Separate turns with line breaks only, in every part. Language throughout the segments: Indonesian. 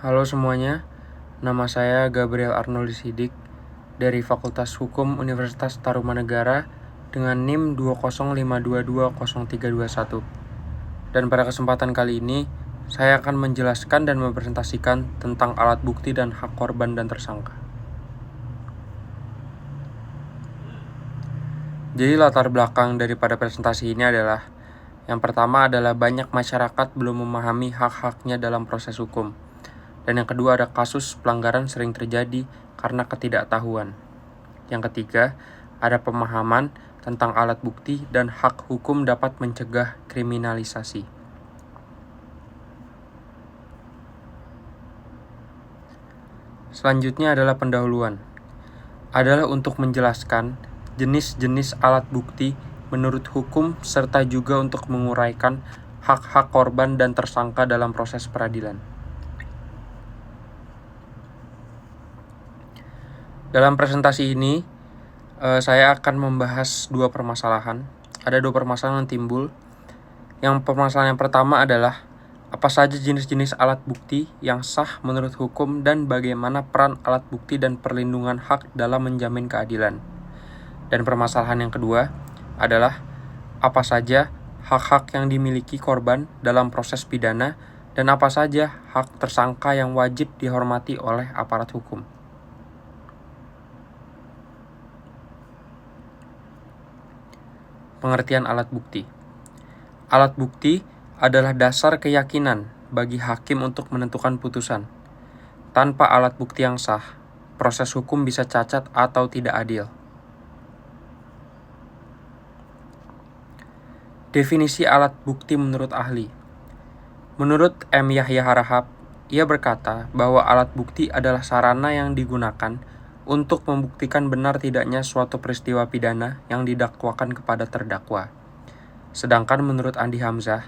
Halo semuanya, nama saya Gabriel Arnoldi Sidik dari Fakultas Hukum Universitas Tarumanegara dengan NIM 205220321. Dan pada kesempatan kali ini, saya akan menjelaskan dan mempresentasikan tentang alat bukti dan hak korban dan tersangka. Jadi latar belakang daripada presentasi ini adalah yang pertama adalah banyak masyarakat belum memahami hak-haknya dalam proses hukum. Dan yang kedua ada kasus pelanggaran sering terjadi karena ketidaktahuan. Yang ketiga, ada pemahaman tentang alat bukti dan hak hukum dapat mencegah kriminalisasi. Selanjutnya adalah pendahuluan. Adalah untuk menjelaskan jenis-jenis alat bukti menurut hukum serta juga untuk menguraikan hak-hak korban dan tersangka dalam proses peradilan. Dalam presentasi ini, saya akan membahas dua permasalahan. Ada dua permasalahan yang timbul. Yang permasalahan yang pertama adalah apa saja jenis-jenis alat bukti yang sah menurut hukum dan bagaimana peran alat bukti dan perlindungan hak dalam menjamin keadilan. Dan permasalahan yang kedua adalah apa saja hak-hak yang dimiliki korban dalam proses pidana dan apa saja hak tersangka yang wajib dihormati oleh aparat hukum. Pengertian alat bukti. Alat bukti adalah dasar keyakinan bagi hakim untuk menentukan putusan. Tanpa alat bukti yang sah, proses hukum bisa cacat atau tidak adil. Definisi alat bukti menurut ahli. Menurut M. Yahya Harahap, ia berkata bahwa alat bukti adalah sarana yang digunakan untuk membuktikan benar tidaknya suatu peristiwa pidana yang didakwakan kepada terdakwa. Sedangkan menurut Andi Hamzah,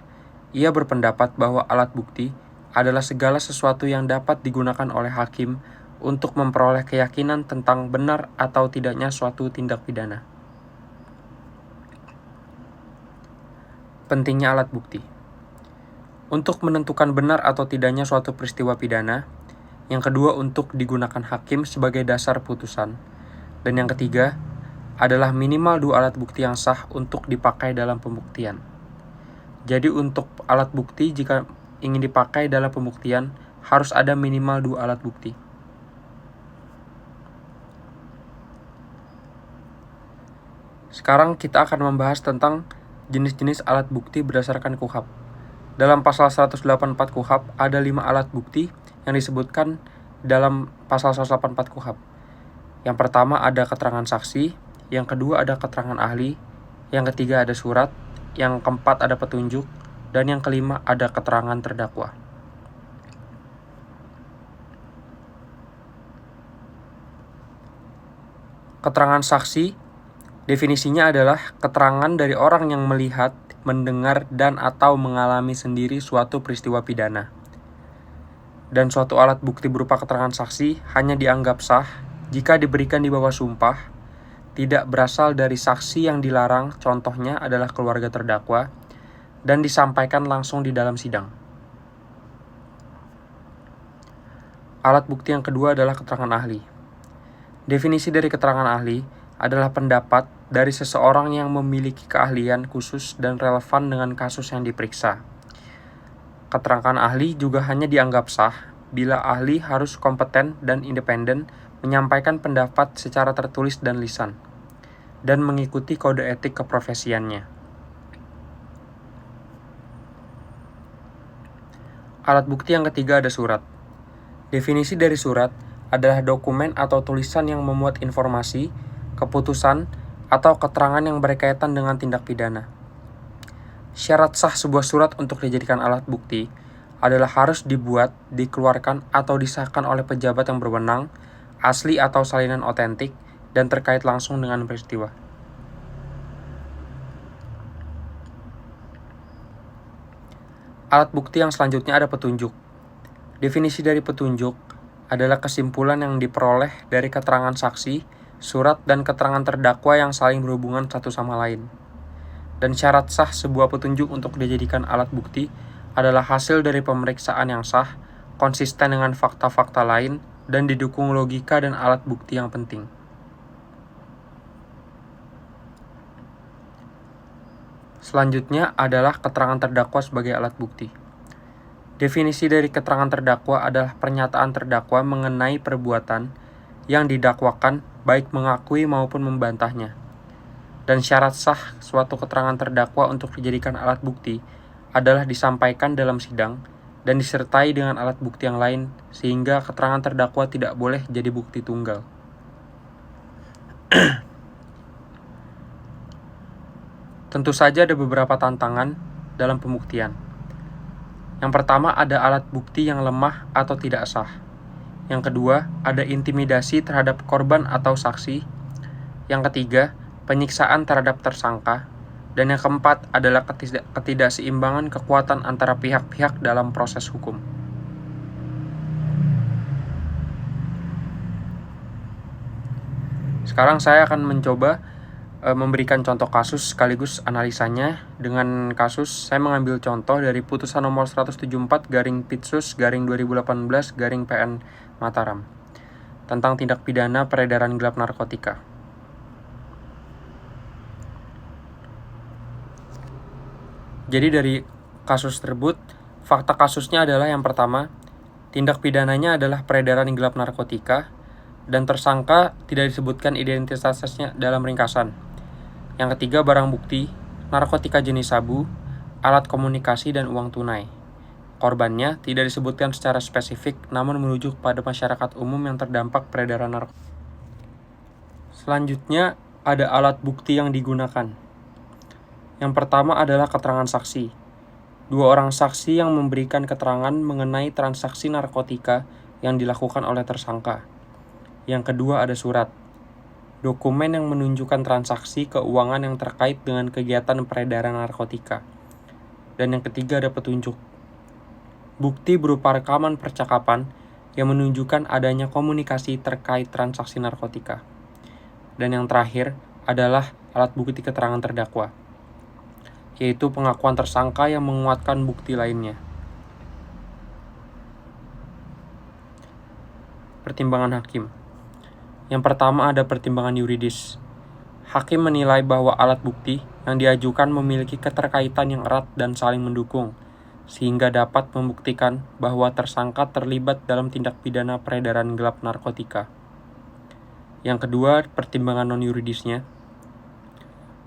ia berpendapat bahwa alat bukti adalah segala sesuatu yang dapat digunakan oleh hakim untuk memperoleh keyakinan tentang benar atau tidaknya suatu tindak pidana. Pentingnya alat bukti. Untuk menentukan benar atau tidaknya suatu peristiwa pidana, yang kedua untuk digunakan hakim sebagai dasar putusan, dan yang ketiga adalah minimal dua alat bukti yang sah untuk dipakai dalam pembuktian. Jadi untuk alat bukti jika ingin dipakai dalam pembuktian harus ada minimal dua alat bukti. Sekarang kita akan membahas tentang jenis-jenis alat bukti berdasarkan KUHP. Dalam pasal 184 KUHP ada 5 alat bukti yang disebutkan dalam pasal 184 KUHP. Yang pertama ada keterangan saksi, yang kedua ada keterangan ahli, yang ketiga ada surat, yang keempat ada petunjuk, dan yang kelima ada keterangan terdakwa. Keterangan saksi, definisinya adalah keterangan dari orang yang melihat, mendengar, dan atau mengalami sendiri suatu peristiwa pidana. Dan suatu alat bukti berupa keterangan saksi hanya dianggap sah jika diberikan di bawah sumpah, tidak berasal dari saksi yang dilarang, contohnya adalah keluarga terdakwa, dan disampaikan langsung di dalam sidang. Alat bukti yang kedua adalah keterangan ahli. Definisi dari keterangan ahli adalah pendapat dari seseorang yang memiliki keahlian khusus dan relevan dengan kasus yang diperiksa. Keterangan ahli juga hanya dianggap sah bila ahli harus kompeten dan independen menyampaikan pendapat secara tertulis dan lisan, dan mengikuti kode etik keprofesiannya. Alat bukti yang ketiga ada surat. Definisi dari surat adalah dokumen atau tulisan yang memuat informasi, keputusan, atau keterangan yang berkaitan dengan tindak pidana. Syarat sah sebuah surat untuk dijadikan alat bukti adalah harus dibuat, dikeluarkan, atau disahkan oleh pejabat yang berwenang, asli atau salinan otentik, dan terkait langsung dengan peristiwa. Alat bukti yang selanjutnya ada petunjuk. Definisi dari petunjuk adalah kesimpulan yang diperoleh dari keterangan saksi, surat, dan keterangan terdakwa yang saling berhubungan satu sama lain. Dan syarat sah sebuah petunjuk untuk dijadikan alat bukti adalah hasil dari pemeriksaan yang sah, konsisten dengan fakta-fakta lain, dan didukung logika dan alat bukti yang penting. Selanjutnya adalah keterangan terdakwa sebagai alat bukti. Definisi dari keterangan terdakwa adalah pernyataan terdakwa mengenai perbuatan yang didakwakan, baik mengakui maupun membantahnya. Dan syarat sah suatu keterangan terdakwa untuk dijadikan alat bukti adalah disampaikan dalam sidang dan disertai dengan alat bukti yang lain, sehingga keterangan terdakwa tidak boleh jadi bukti tunggal. Tentu saja ada beberapa tantangan dalam pembuktian. Yang pertama, ada alat bukti yang lemah atau tidak sah. Yang kedua, ada intimidasi terhadap korban atau saksi. Yang ketiga, penyiksaan terhadap tersangka. Dan yang keempat adalah ketidakseimbangan kekuatan antara pihak-pihak dalam proses hukum. Sekarang saya akan mencoba memberikan contoh kasus sekaligus analisanya. Dengan kasus, saya mengambil contoh dari putusan nomor 174/Pitsus/2018/PN Mataram tentang tindak pidana peredaran gelap narkotika. Jadi dari kasus tersebut, fakta kasusnya adalah yang pertama, tindak pidananya adalah peredaran gelap narkotika, dan tersangka tidak disebutkan identitasnya dalam ringkasan. Yang ketiga, barang bukti, narkotika jenis sabu, alat komunikasi, dan uang tunai. Korbannya tidak disebutkan secara spesifik, namun merujuk pada masyarakat umum yang terdampak peredaran narkotika. Selanjutnya, ada alat bukti yang digunakan. Yang pertama adalah keterangan saksi. 2 orang saksi yang memberikan keterangan mengenai transaksi narkotika yang dilakukan oleh tersangka. Yang kedua ada surat, dokumen yang menunjukkan transaksi keuangan yang terkait dengan kegiatan peredaran narkotika. Dan yang ketiga ada petunjuk, bukti berupa rekaman percakapan yang menunjukkan adanya komunikasi terkait transaksi narkotika. Dan yang terakhir adalah alat bukti keterangan terdakwa, yaitu pengakuan tersangka yang menguatkan bukti lainnya. Pertimbangan hakim. Yang pertama ada pertimbangan yuridis. Hakim menilai bahwa alat bukti yang diajukan memiliki keterkaitan yang erat dan saling mendukung, sehingga dapat membuktikan bahwa tersangka terlibat dalam tindak pidana peredaran gelap narkotika. Yang kedua, pertimbangan non-yuridisnya.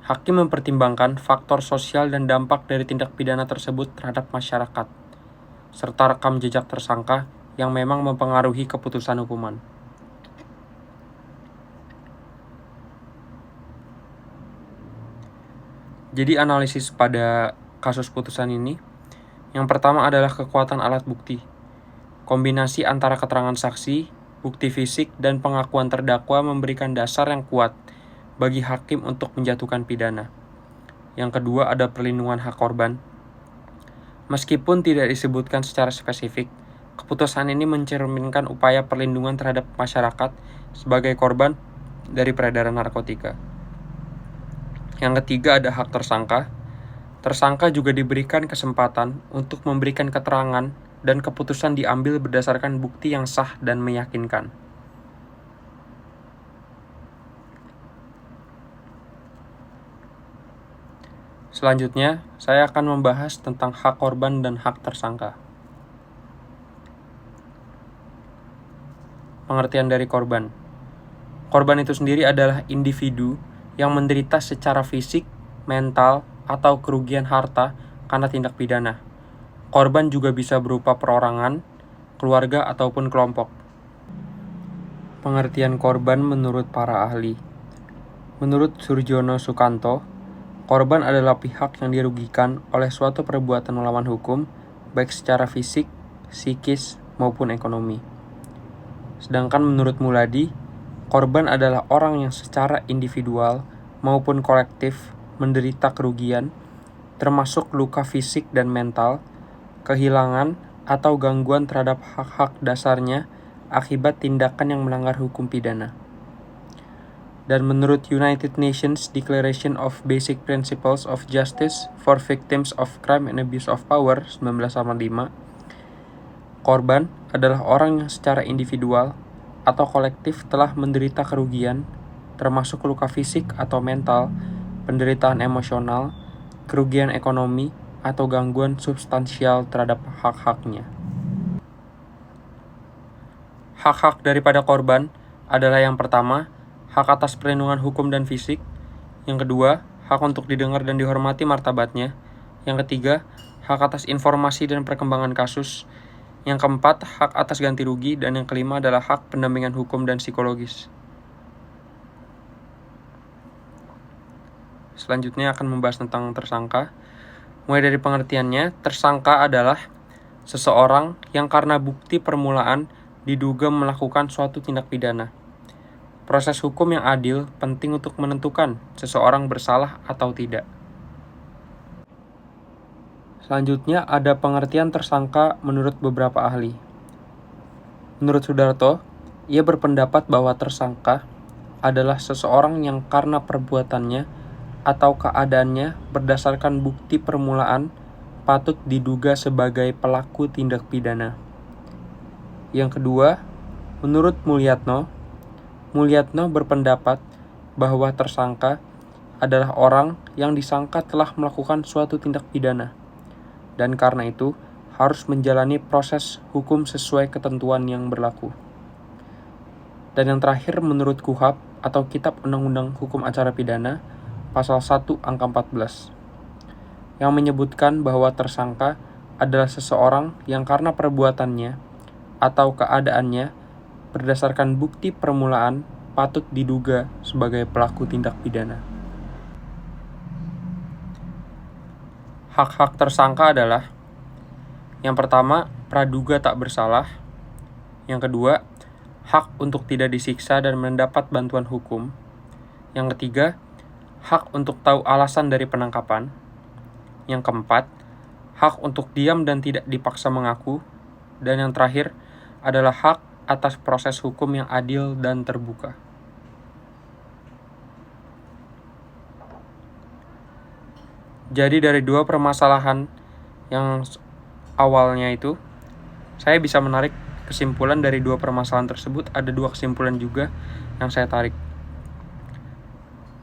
Hakim mempertimbangkan faktor sosial dan dampak dari tindak pidana tersebut terhadap masyarakat, serta rekam jejak tersangka yang memang mempengaruhi keputusan hukuman. Jadi analisis pada kasus putusan ini, yang pertama adalah kekuatan alat bukti. Kombinasi antara keterangan saksi, bukti fisik, dan pengakuan terdakwa memberikan dasar yang kuat bagi hakim untuk menjatuhkan pidana. Yang kedua ada perlindungan hak korban. Meskipun tidak disebutkan secara spesifik, keputusan ini mencerminkan upaya perlindungan terhadap masyarakat sebagai korban dari peredaran narkotika. Yang ketiga ada hak tersangka. Tersangka juga diberikan kesempatan untuk memberikan keterangan dan keputusan diambil berdasarkan bukti yang sah dan meyakinkan. Selanjutnya, saya akan membahas tentang hak korban dan hak tersangka. Pengertian dari korban. Korban itu sendiri adalah individu yang menderita secara fisik, mental, atau kerugian harta karena tindak pidana. Korban juga bisa berupa perorangan, keluarga, ataupun kelompok. Pengertian korban menurut para ahli. Menurut Surjono Sukanto, korban adalah pihak yang dirugikan oleh suatu perbuatan melawan hukum, baik secara fisik, psikis, maupun ekonomi. Sedangkan menurut Muladi, korban adalah orang yang secara individual maupun kolektif menderita kerugian, termasuk luka fisik dan mental, kehilangan, atau gangguan terhadap hak-hak dasarnya akibat tindakan yang melanggar hukum pidana. Dan menurut United Nations Declaration of Basic Principles of Justice for Victims of Crime and Abuse of Power 1985, Korban adalah orang yang secara individual atau kolektif telah menderita kerugian, termasuk luka fisik atau mental, penderitaan emosional, kerugian ekonomi, atau gangguan substansial terhadap hak-haknya. Hak-hak daripada korban adalah yang pertama, hak atas perlindungan hukum dan fisik. Yang kedua, hak untuk didengar dan dihormati martabatnya. Yang ketiga, hak atas informasi dan perkembangan kasus. Yang keempat, hak atas ganti rugi. Dan yang kelima adalah hak pendampingan hukum dan psikologis. Selanjutnya akan membahas tentang tersangka. Mulai dari pengertiannya, tersangka adalah seseorang yang karena bukti permulaan diduga melakukan suatu tindak pidana. Proses hukum yang adil penting untuk menentukan seseorang bersalah atau tidak. Selanjutnya ada pengertian tersangka menurut beberapa ahli. Menurut Sudarto, ia berpendapat bahwa tersangka adalah seseorang yang karena perbuatannya atau keadaannya berdasarkan bukti permulaan patut diduga sebagai pelaku tindak pidana. Yang kedua, menurut Mulyatno berpendapat bahwa tersangka adalah orang yang disangka telah melakukan suatu tindak pidana, dan karena itu harus menjalani proses hukum sesuai ketentuan yang berlaku. Dan yang terakhir, menurut KUHAP atau Kitab Undang-Undang Hukum Acara Pidana, Pasal 1 Angka 14, yang menyebutkan bahwa tersangka adalah seseorang yang karena perbuatannya atau keadaannya berdasarkan bukti permulaan patut diduga sebagai pelaku tindak pidana. Hak-hak tersangka adalah: yang pertama, praduga tak bersalah. Yang kedua, hak untuk tidak disiksa dan mendapat bantuan hukum. Yang ketiga, hak untuk tahu alasan dari penangkapan. Yang keempat, hak untuk diam dan tidak dipaksa mengaku. Dan yang terakhir adalah hak atas proses hukum yang adil dan terbuka. Jadi dari dua permasalahan yang awalnya itu, saya bisa menarik kesimpulan dari dua permasalahan tersebut. Ada dua kesimpulan juga yang saya tarik.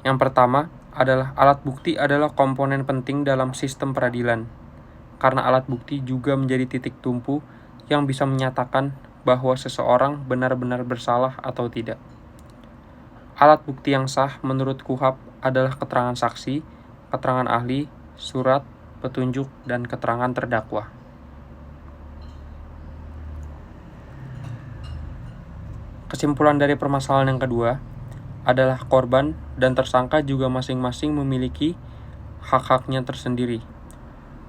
Yang pertama adalah alat bukti adalah komponen penting dalam sistem peradilan, karena alat bukti juga menjadi titik tumpu yang bisa menyatakan bahwa seseorang benar-benar bersalah atau tidak. Alat bukti yang sah menurut KUHAP adalah keterangan saksi, keterangan ahli, surat, petunjuk, dan keterangan terdakwa. Kesimpulan dari permasalahan yang kedua adalah korban dan tersangka juga masing-masing memiliki hak-haknya tersendiri.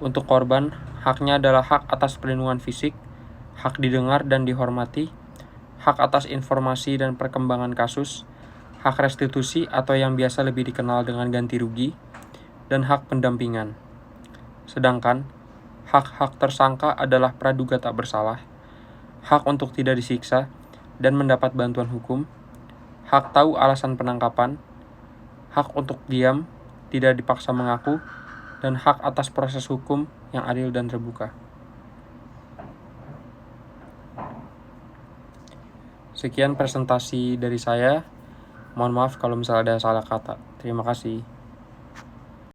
Untuk korban, haknya adalah hak atas perlindungan fisik, hak didengar dan dihormati, hak atas informasi dan perkembangan kasus, hak restitusi atau yang biasa lebih dikenal dengan ganti rugi, dan hak pendampingan. Sedangkan hak-hak tersangka adalah praduga tak bersalah, hak untuk tidak disiksa dan mendapat bantuan hukum, hak tahu alasan penangkapan, hak untuk diam, tidak dipaksa mengaku, dan hak atas proses hukum yang adil dan terbuka. Sekian presentasi dari saya. Mohon maaf kalau misalnya ada salah kata. Terima kasih.